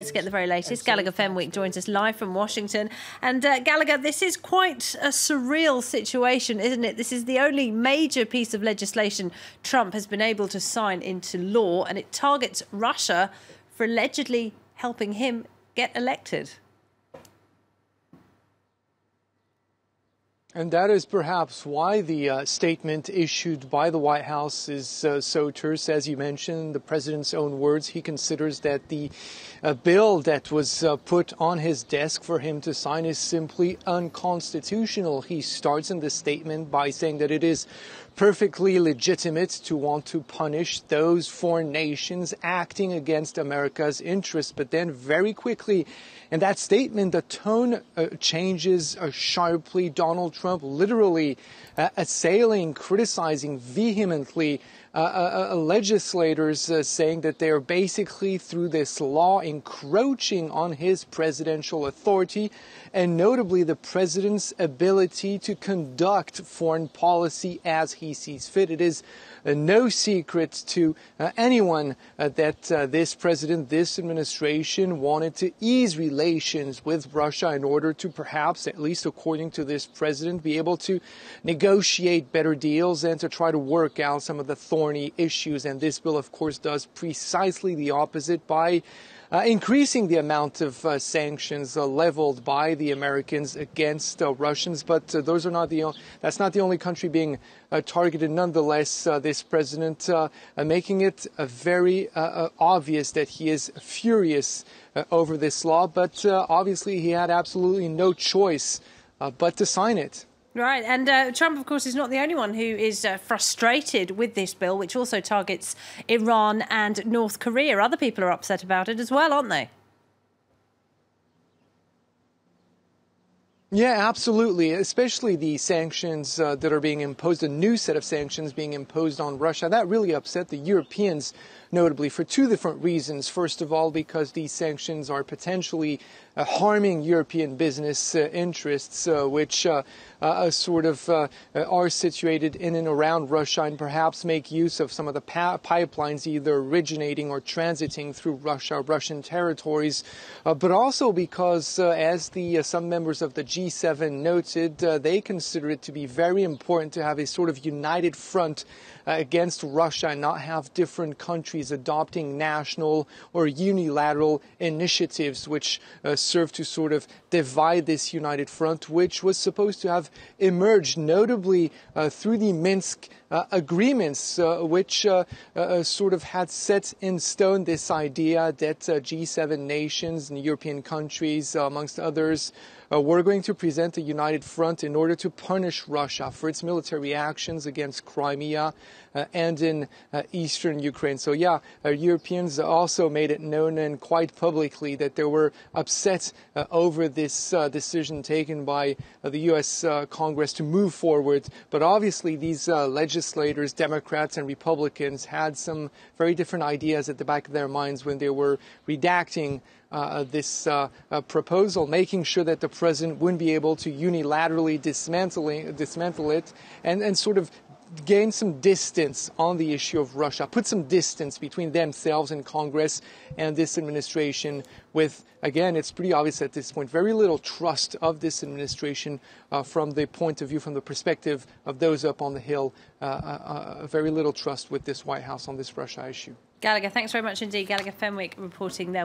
to get the very latest. Gallagher Fenwick joins us live from Washington. And Gallagher, this is quite a surreal situation, isn't it? This is the only major piece of legislation Trump has been able to sign into law, and it targets Russia for allegedly helping him get elected. And that is perhaps why the statement issued by the White House is so terse. As you mentioned, the president's own words, he considers that the bill that was put on his desk for him to sign is simply unconstitutional. He starts in the statement by saying that it is perfectly legitimate to want to punish those foreign nations acting against America's interests. But then very quickly in that statement, the tone changes sharply. Donald Trump literally assailing, criticizing vehemently legislators, saying that they are basically, through this law, encroaching on his presidential authority, and notably the president's ability to conduct foreign policy as he sees fit. It is no secret to anyone that this president, this administration wanted to ease relations with Russia in order to perhaps, at least according to this president, be able to negotiate better deals and to try to work out some of the thorny issues. And this bill, of course, does precisely the opposite by increasing the amount of sanctions leveled by the Americans against Russians. But those are not that's not the only country being targeted. Nonetheless, this president making it very obvious that he is furious over this law. But obviously, he had absolutely no choice but to sign it. Right, and Trump, of course, is not the only one who is frustrated with this bill, which also targets Iran and North Korea. Other people are upset about it as well, aren't they? Yeah, absolutely, especially the sanctions that are being imposed, a new set of sanctions being imposed on Russia. That really upset the Europeans, notably for two different reasons. First of all, because these sanctions are potentially harming European business interests, which sort of are situated in and around Russia, and perhaps make use of some of the pipelines either originating or transiting through Russian territories, but also because, as some members of the G7 noted, they consider it to be very important to have a sort of united front against Russia and not have different countries adopting national or unilateral initiatives which serve to sort of divide this united front, which was supposed to have emerged notably through the Minsk agreements, which sort of had set in stone this idea that G7 nations and European countries, amongst others, were going to present a united front in order to punish Russia for its military actions against Crimea and in eastern Ukraine. So, yeah, Europeans also made it known and quite publicly that they were upset over this decision taken by the U.S. Congress to move forward. But obviously, these legislators, Democrats and Republicans, had some very different ideas at the back of their minds when they were redacting this proposal, making sure that the president wouldn't be able to unilaterally dismantle it and sort of gain some distance on the issue of Russia, put some distance between themselves and Congress and this administration with, again, it's pretty obvious at this point, very little trust of this administration from the point of view, from the perspective of those up on the Hill, very little trust with this White House on this Russia issue. Gallagher, thanks very much indeed. Gallagher Fenwick reporting there.